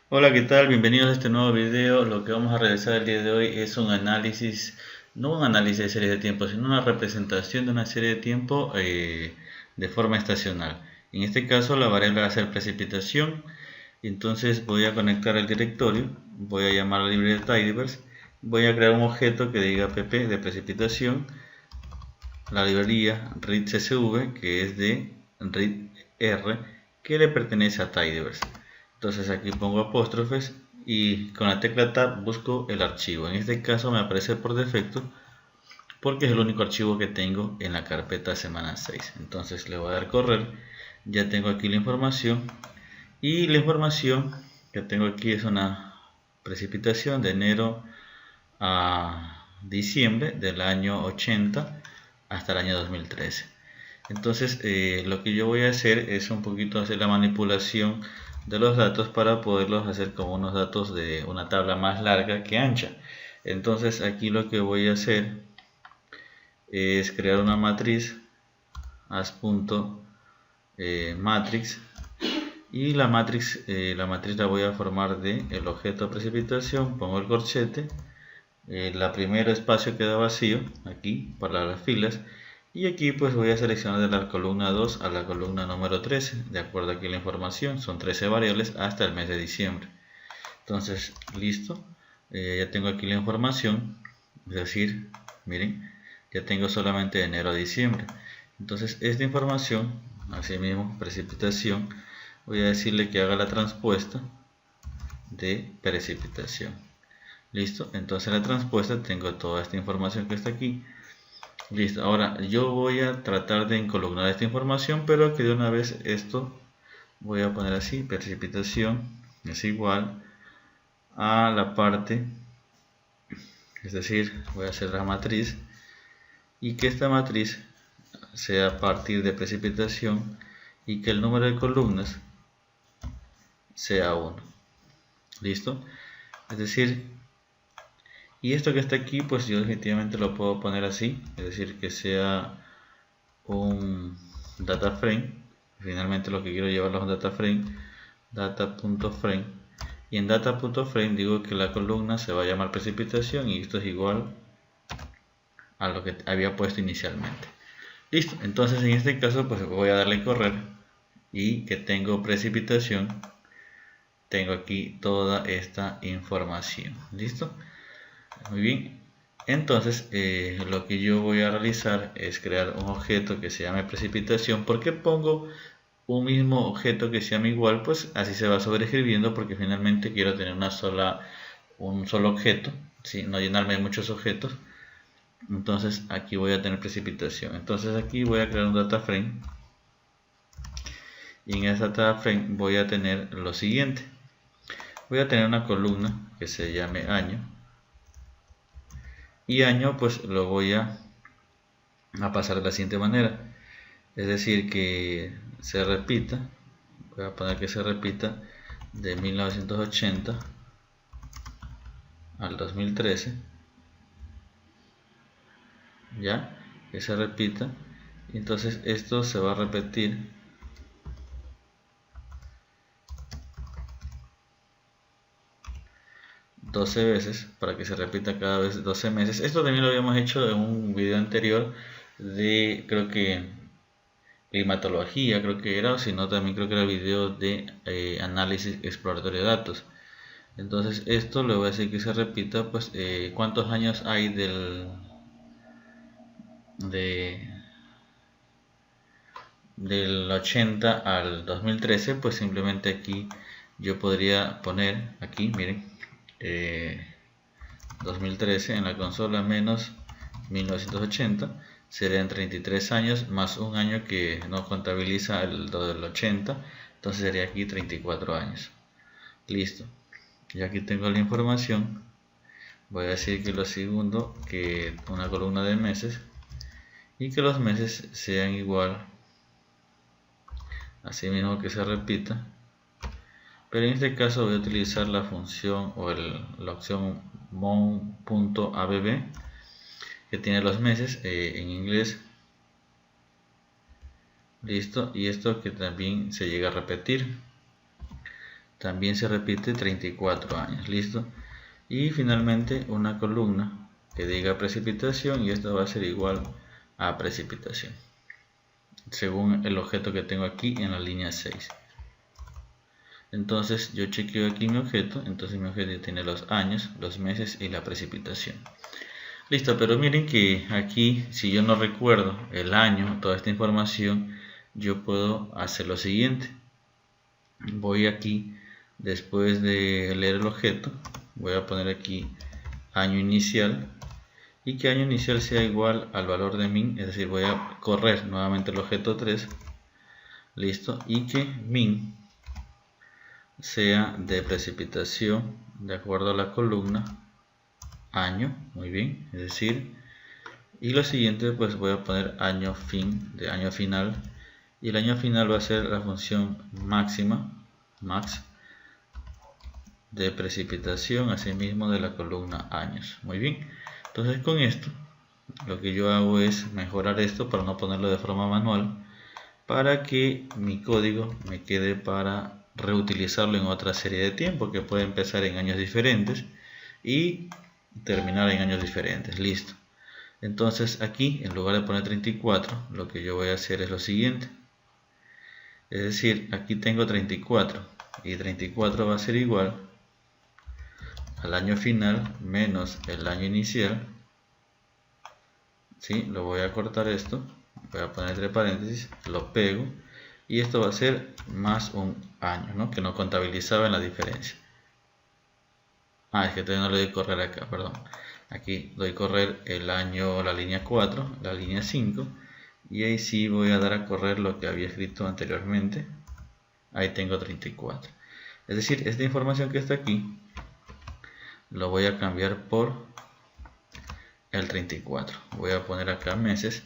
Hola, ¿qué tal? Bienvenidos a este nuevo video. Lo que vamos a realizar el día de hoy es un análisis, no un análisis de series de tiempo, sino una representación de una serie de tiempo de forma estacional. En este caso la variable va a ser precipitación. Entonces voy a conectar el directorio, voy a llamar a la librería tidyverse, voy a crear un objeto que diga pp de precipitación, la librería readcsv que es de readr que le pertenece a tidyverse. Entonces aquí pongo apóstrofes y con la tecla tab busco el archivo. En este caso me aparece por defecto porque es el único archivo que tengo en la carpeta semana 6. Entonces le voy a dar correr. Ya tengo aquí la información y la información que tengo aquí es una precipitación de enero a diciembre del año 80 hasta el año 2013. Entonces lo que yo voy a hacer es un poquito hacer la manipulación de los datos para poderlos hacer como unos datos de una tabla más larga que ancha. Entonces aquí lo que voy a hacer es crear una matriz as.matrix y la matriz la voy a formar de el objeto precipitación, pongo el corchete, la primera espacio queda vacío aquí para las filas y aquí pues voy a seleccionar de la columna 2 a la columna número 13, de acuerdo aquí a la información, son 13 variables hasta el mes de diciembre. Entonces, listo, ya tengo aquí la información, es decir, miren, ya tengo solamente de enero a diciembre. Entonces, esta información, asimismo, precipitación, voy a decirle que haga la transpuesta de precipitación. Listo, entonces en la transpuesta tengo toda esta información que está aquí. Listo, ahora yo voy a tratar de encolumnar esta información, pero que de una vez esto voy a poner así, precipitación es igual a la parte, es decir, voy a hacer la matriz y que esta matriz sea a partir de precipitación y que el número de columnas sea 1. ¿Listo? Es decir, y esto que está aquí, pues yo definitivamente lo puedo poner así, es decir, que sea un data frame. Finalmente lo que quiero llevarlo a un data frame, data.frame, y en data.frame digo que la columna se va a llamar precipitación y esto es igual a lo que había puesto inicialmente. Listo, entonces en este caso pues voy a darle correr y que tengo precipitación, tengo aquí toda esta información. Listo, muy bien. Entonces lo que yo voy a realizar es crear un objeto que se llame precipitación. ¿Por qué pongo un mismo objeto que se llame igual? Pues así se va sobreescribiendo porque finalmente quiero tener un solo objeto, ¿sí? No llenarme de muchos objetos. Entonces aquí voy a tener precipitación. Entonces aquí voy a crear un data frame y en esta data frame voy a tener lo siguiente. Voy a tener una columna que se llame año y año pues lo voy a pasar de la siguiente manera, es decir que se repita, voy a poner que se repita de 1980 al 2013, ya que se repita, y entonces esto se va a repetir 12 veces para que se repita cada vez 12 meses. Esto también lo habíamos hecho en un video anterior de, creo que climatología, creo que era, o si no también creo que era video de análisis exploratorio de datos. Entonces esto le voy a decir que se repita, pues cuántos años hay de, del 80 al 2013, pues simplemente aquí yo podría poner, aquí miren, 2013 en la consola menos 1980, serían 33 años más un año que no contabiliza el del 80, entonces sería aquí 34 años. Listo, y aquí tengo la información. Voy a decir que lo segundo, que una columna de meses y que los meses sean igual, así mismo que se repita, pero en este caso voy a utilizar la función o la opción mon.abb que tiene los meses en inglés. Listo, y esto que también se llega a repetir. también se repite 34 años, listo. Y finalmente una columna que diga precipitación, y esto va a ser igual a precipitación, según el objeto que tengo aquí en la línea 6. Entonces yo chequeo aquí mi objeto, entonces mi objeto tiene los años, los meses y la precipitación. Listo, pero miren que aquí, si yo no recuerdo el año, toda esta información, yo puedo hacer lo siguiente. Voy aquí, después de leer el objeto, voy a poner aquí año inicial, y que año inicial sea igual al valor de min, es decir, voy a correr nuevamente el objeto 3, listo, y que min sea de precipitación de acuerdo a la columna año, muy bien, es decir, y lo siguiente pues voy a poner año fin, de año final, y el año final va a ser la función máxima, max, de precipitación, asimismo de la columna años. Muy bien, entonces con esto lo que yo hago es mejorar esto para no ponerlo de forma manual, para que mi código me quede para reutilizarlo en otra serie de tiempo que puede empezar en años diferentes y terminar en años diferentes. Listo. Entonces aquí, en lugar de poner 34, lo que yo voy a hacer es lo siguiente. Es decir, aquí tengo 34 y 34 va a ser igual al año final menos el año inicial. ¿Sí? Lo voy a cortar esto, voy a poner entre paréntesis, lo pego, y esto va a ser más un año, ¿no? Que no contabilizaba en la diferencia. Es que todavía no le doy correr acá, perdón. Aquí doy correr el año, la línea 4, la línea 5, y ahí sí voy a dar a correr lo que había escrito anteriormente. Ahí tengo 34. Es decir, esta información que está aquí lo voy a cambiar por el 34. Voy a poner acá meses,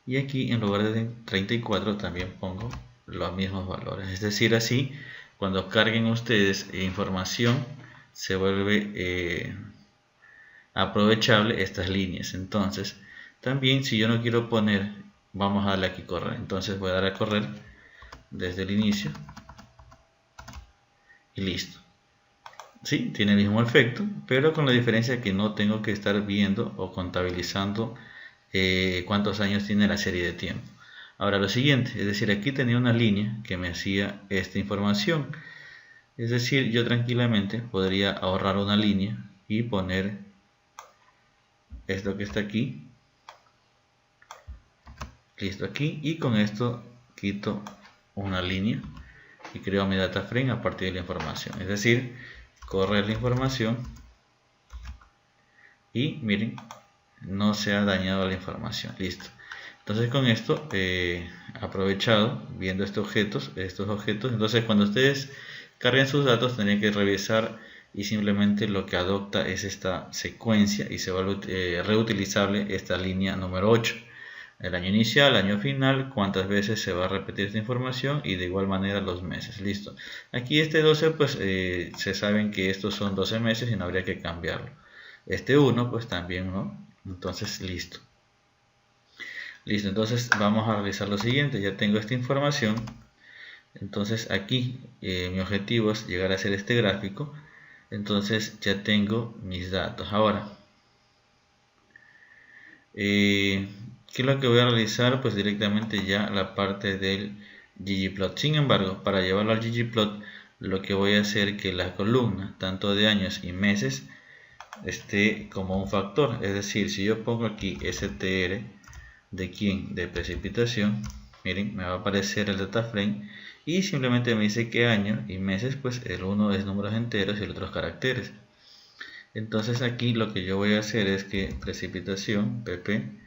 y aquí en lugar de 34 también pongo los mismos valores. Es decir, así cuando carguen ustedes información se vuelve aprovechable estas líneas. Entonces también, si yo no quiero poner, vamos a darle aquí correr, entonces voy a dar a correr desde el inicio y listo. Sí, tiene el mismo efecto, pero con la diferencia que no tengo que estar viendo o contabilizando cuántos años tiene la serie de tiempo. Ahora lo siguiente, es decir, aquí tenía una línea que me hacía esta información. Es decir, yo tranquilamente podría ahorrar una línea y poner esto que está aquí. Listo, aquí, y con esto quito una línea y creo mi data frame a partir de la información. Es decir, correr la información y miren, no se ha dañado la información. Listo. Entonces con esto aprovechado viendo estos objetos, entonces cuando ustedes carguen sus datos tendrían que revisar, y simplemente lo que adopta es esta secuencia y se vuelve reutilizable esta línea número 8. El año inicial, año final, cuántas veces se va a repetir esta información, y de igual manera los meses. Listo. Aquí este 12 pues se saben que estos son 12 meses y no habría que cambiarlo. Este 1 pues también no. Entonces listo. Listo, entonces vamos a realizar lo siguiente. Ya tengo esta información. Entonces aquí mi objetivo es llegar a hacer este gráfico. Entonces ya tengo mis datos. Ahora, ¿qué es lo que voy a realizar? Pues directamente ya la parte del ggplot. Sin embargo, para llevarlo al ggplot, lo que voy a hacer es que la columna, tanto de años y meses, esté como un factor. Es decir, si yo pongo aquí str de quién, de precipitación, miren, me va a aparecer el data frame y simplemente me dice qué año y meses, pues el uno es números enteros y el otro es caracteres. Entonces aquí lo que yo voy a hacer es que precipitación pp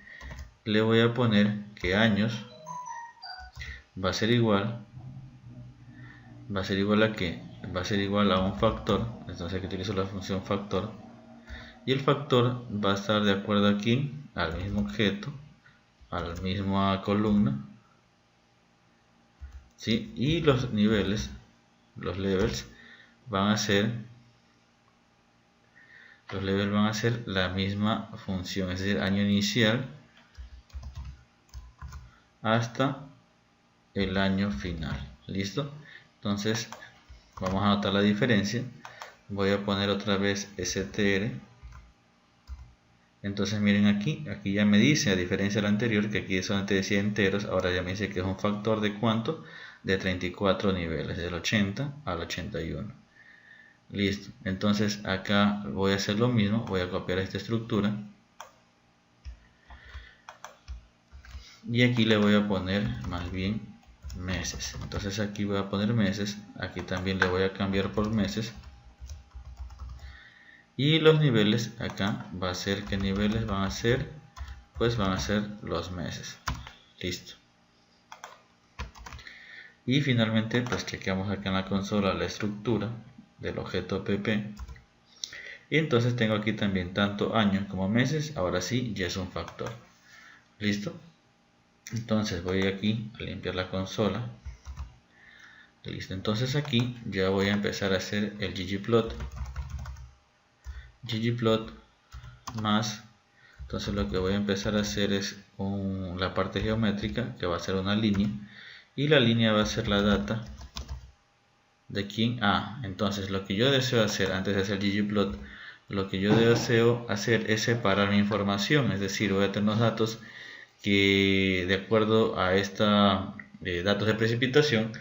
le voy a poner que años va a ser igual a que va a ser igual a un factor. Entonces aquí utilizo la función factor, y el factor va a estar de acuerdo aquí al mismo objeto, a la misma columna, ¿sí? Y los niveles, los levels van a ser la misma función, es decir, año inicial hasta el año final. Listo. Entonces vamos a anotar la diferencia. Voy a poner otra vez str. Entonces miren aquí ya me dice, a diferencia del anterior, que aquí solamente decía enteros, ahora ya me dice que es un factor de ¿cuánto? De 34 niveles, del 80 al 81. Listo, entonces acá voy a hacer lo mismo, voy a copiar esta estructura. Y aquí le voy a poner más bien meses. Entonces aquí voy a poner meses, aquí también le voy a cambiar por meses. Y los niveles acá va a ser, ¿qué niveles van a ser? Pues van a ser los meses. Listo. Y finalmente pues chequeamos acá en la consola la estructura del objeto pp. Y entonces tengo aquí también tanto años como meses. Ahora sí ya es un factor. Listo. Entonces voy aquí a limpiar la consola. Listo. Entonces aquí ya voy a empezar a hacer el ggplot. Ggplot más, entonces lo que voy a empezar a hacer es la parte geométrica, que va a ser una línea, y la línea va a ser la data de quién. Entonces lo que yo deseo hacer antes de hacer ggplot, lo que yo deseo hacer es separar mi información, es decir, voy a tener unos datos que de acuerdo a esta datos de precipitación,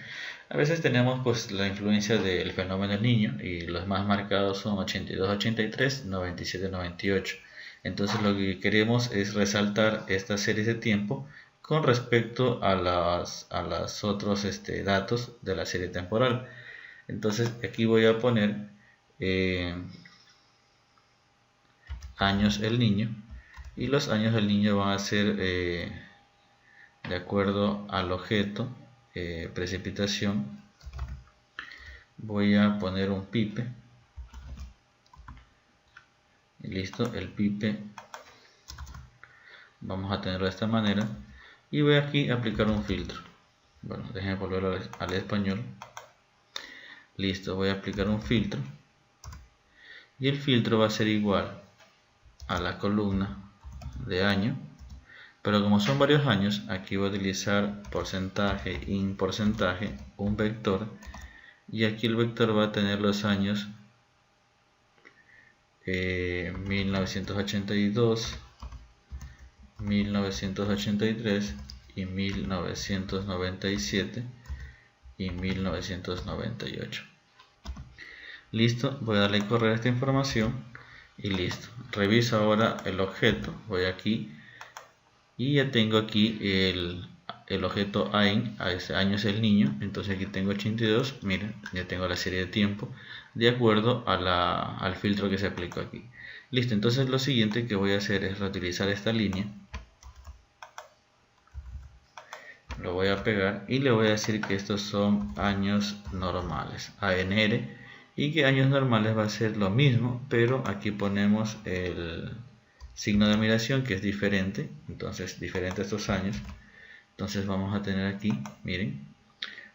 a veces tenemos pues la influencia del fenómeno del Niño, y los más marcados son 82, 83, 97, 98. Entonces lo que queremos es resaltar estas series de tiempo con respecto a los otros datos de la serie temporal. Entonces aquí voy a poner años el niño, y los años del niño van a ser de acuerdo al objeto precipitación. Voy a poner un pipe. Y listo, el pipe vamos a tenerlo de esta manera. Y voy aquí a aplicar un filtro. Bueno, déjenme volver al español. Listo, voy a aplicar un filtro. Y el filtro va a ser igual a la columna de año. Pero como son varios años, aquí voy a utilizar porcentaje, in porcentaje, un vector. Y aquí el vector va a tener los años 1982, 1983 y 1997 y 1998. Listo, voy a darle correr esta información y listo. Reviso ahora el objeto, voy aquí y ya tengo aquí el objeto AIN, a ese año es el niño. Entonces aquí tengo 82, miren, ya tengo la serie de tiempo de acuerdo al filtro que se aplicó aquí. Listo, entonces lo siguiente que voy a hacer es reutilizar esta línea. Lo voy a pegar y le voy a decir que estos son años normales, ANR, y que años normales va a ser lo mismo, pero aquí ponemos el signo de admiración que es diferente, entonces diferente a estos años. Entonces vamos a tener aquí, miren,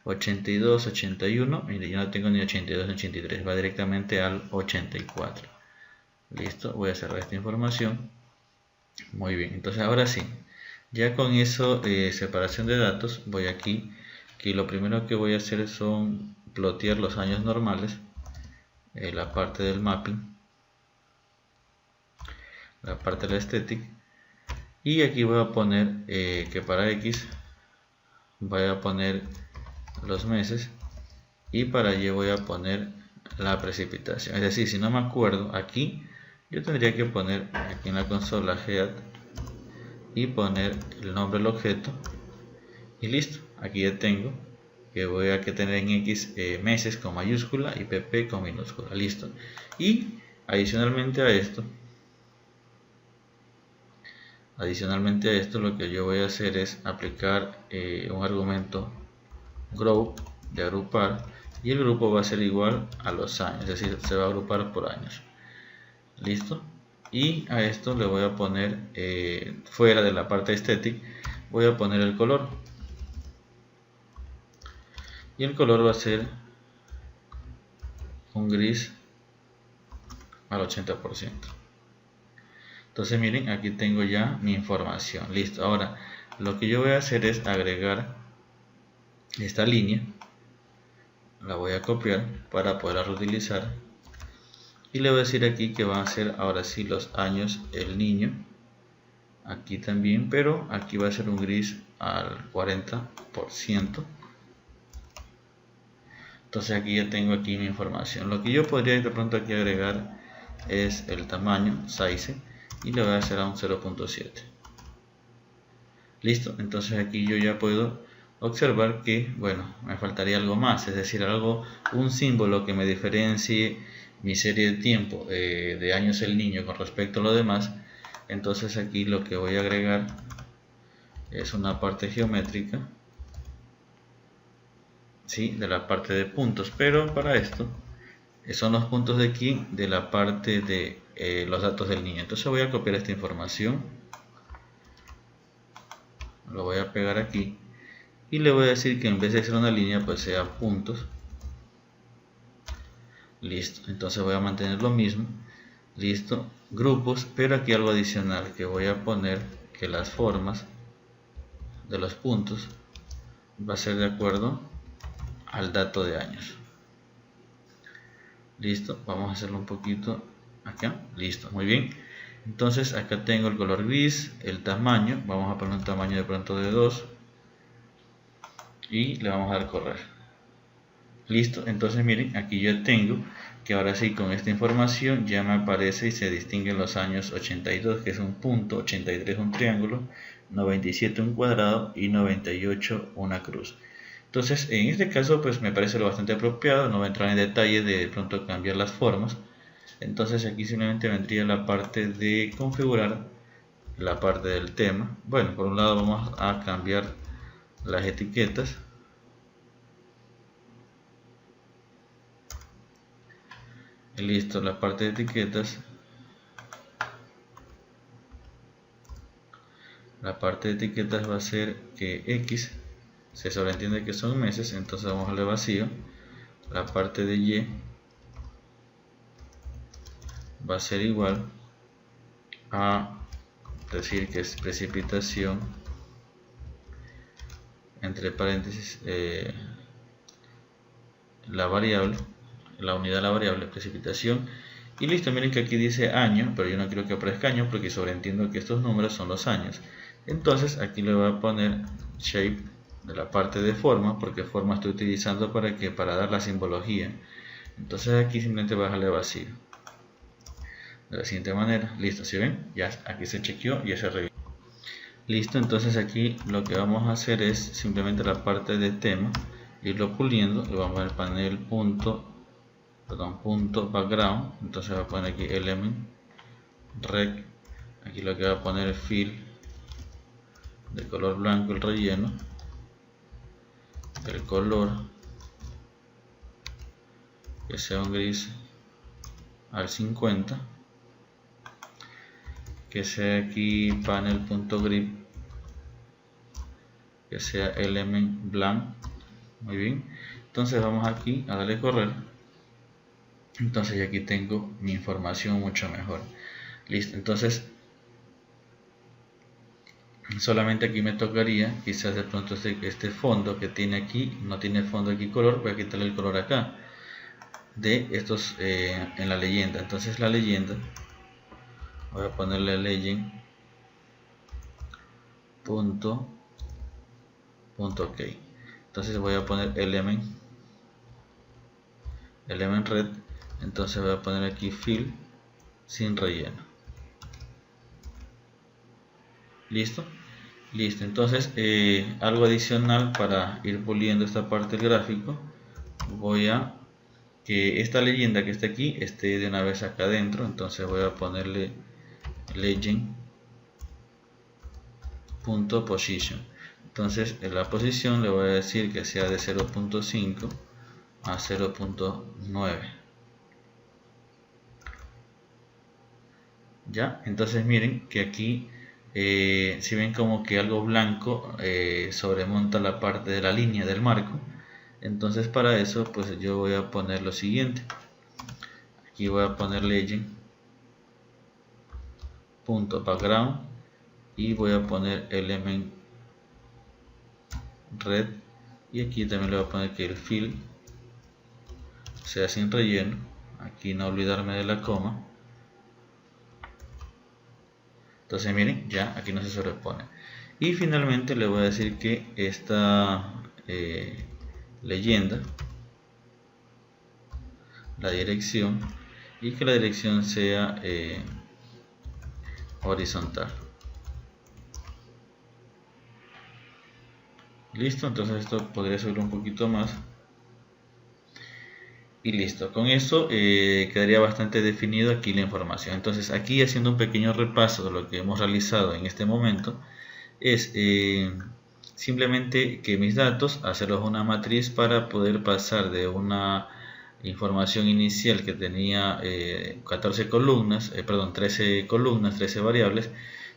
82, 81, mire, yo no tengo ni 82 ni 83, va directamente al 84. Listo, voy a cerrar esta información. Muy bien, entonces ahora sí, ya con eso, separación de datos, voy aquí, que lo primero que voy a hacer son plotear los años normales, la parte del mapping, la parte de la estética, y aquí voy a poner que para X voy a poner los meses y para Y voy a poner la precipitación. Es decir, si no me acuerdo, aquí yo tendría que poner aquí en la consola head y poner el nombre del objeto y listo. Aquí ya tengo que voy a tener en X meses con mayúscula y pp con minúscula. Listo. Y adicionalmente a esto lo que yo voy a hacer es aplicar un argumento group de agrupar, y el grupo va a ser igual a los años, es decir, se va a agrupar por años. Listo. Y a esto le voy a poner fuera de la parte estética, voy a poner el color, y el color va a ser un gris al 80%. Entonces miren, aquí tengo ya mi información. Listo. Ahora lo que yo voy a hacer es agregar esta línea la voy a copiar para poderla reutilizar y le voy a decir aquí que van a ser ahora sí los años el niño, aquí también, pero aquí va a ser un gris al 40%. Entonces aquí ya tengo aquí mi información. Lo que yo podría de pronto aquí agregar es el tamaño, size, y le voy a hacer a un 0.7. Listo, entonces aquí yo ya puedo observar que, bueno, me faltaría algo más, es decir, un símbolo que me diferencie mi serie de tiempo de años el niño con respecto a lo demás. Entonces aquí lo que voy a agregar es una parte geométrica, ¿sí?, de la parte de puntos, pero para esto son los puntos de aquí de la parte de los datos del niño. Entonces voy a copiar esta información, lo voy a pegar aquí y le voy a decir que en vez de ser una línea pues sea puntos. Listo, entonces voy a mantener lo mismo. Listo, grupos, pero aquí algo adicional, que voy a poner que las formas de los puntos va a ser de acuerdo al dato de años. Listo, vamos a hacerlo un poquito acá. Listo, muy bien. Entonces acá tengo el color gris, el tamaño, vamos a poner un tamaño de pronto de 2 y le vamos a dar correr. Listo, entonces miren, aquí yo tengo que ahora sí con esta información ya me aparece y se distinguen los años 82, que es un punto, 83 un triángulo, 97 un cuadrado y 98 una cruz. Entonces en este caso pues me parece lo bastante apropiado, no voy a entrar en detalle de pronto cambiar las formas. Entonces aquí simplemente vendría la parte de configurar la parte del tema. Bueno, por un lado vamos a cambiar las etiquetas. Listo, la parte de etiquetas. La parte de etiquetas va a ser que X se sobreentiende que son meses, entonces vamos a darle vacío. La parte de Y va a ser igual a decir que es precipitación entre paréntesis la variable, la unidad de la variable precipitación, y listo. Miren que aquí dice año, pero yo no quiero que aparezca año porque sobreentiendo que estos números son los años. Entonces aquí le voy a poner shape de la parte de forma, porque forma estoy utilizando para dar la simbología. Entonces aquí simplemente voy a dejarle vacío de la siguiente manera. Listo, ¿sí ven? Ya aquí se chequeó, ya se revisó. Listo, entonces aquí lo que vamos a hacer es simplemente la parte de tema, irlo puliendo. Le vamos a dar panel punto background. Entonces voy a poner aquí element rec. Aquí lo que voy a poner es fill de color blanco, el relleno, el color que sea un gris al 50, que sea aquí panel.grip, que sea element blank. Muy bien, entonces vamos aquí a darle correr. Entonces aquí tengo mi información mucho mejor. Listo, entonces solamente aquí me tocaría quizás de pronto este fondo que tiene aquí, no tiene fondo aquí color, voy a quitarle el color acá de estos en la leyenda. Entonces la leyenda voy a ponerle legend punto ok. Entonces voy a poner element red. Entonces voy a poner aquí fill sin relleno. Listo. Listo, entonces algo adicional para ir puliendo esta parte del gráfico, voy a que esta leyenda que está aquí esté de una vez acá adentro. Entonces voy a ponerle legend.position. Entonces en la posición le voy a decir que sea de 0.5 a 0.9. ya, entonces miren que aquí si ven como que algo blanco sobremonta la parte de la línea del marco. Entonces para eso pues yo voy a poner lo siguiente. Aquí voy a poner legend.background y voy a poner element red, y aquí también le voy a poner que el fill sea sin relleno. Aquí no olvidarme de la coma. Entonces miren, ya aquí no se sobrepone. Y finalmente le voy a decir que esta leyenda, la dirección, y que la dirección sea horizontal. Listo, entonces esto podría subir un poquito más. Y listo, con eso quedaría bastante definido aquí la información. Entonces aquí, haciendo un pequeño repaso de lo que hemos realizado en este momento, es simplemente que mis datos, hacerlos una matriz para poder pasar de una información inicial que tenía 13 columnas, 13 variables.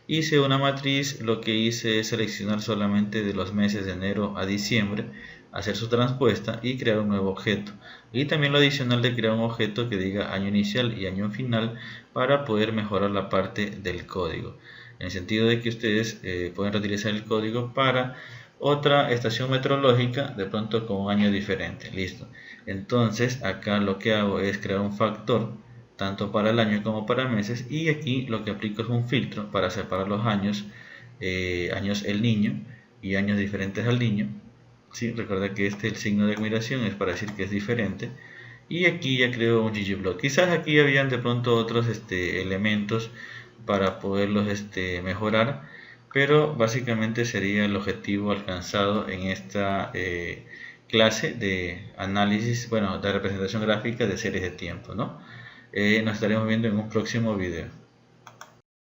Hice una matriz, lo que hice es seleccionar solamente de los meses de enero a diciembre, hacer su transpuesta y crear un nuevo objeto. Y también lo adicional de crear un objeto que diga año inicial y año final para poder mejorar la parte del código. En el sentido de que ustedes pueden reutilizar el código para otra estación meteorológica, de pronto con un año diferente. Listo. Entonces acá lo que hago es crear un factor tanto para el año como para meses, y aquí lo que aplico es un filtro para separar los años, años el niño y años diferentes al niño. ¿Sí? Recuerda que el signo de admiración es para decir que es diferente. Y aquí ya creo un ggplot. Quizás aquí habían de pronto otros elementos para poderlos mejorar, pero básicamente sería el objetivo alcanzado en esta clase de análisis, bueno, de representación gráfica de series de tiempo, ¿no? Nos estaremos viendo en un próximo video.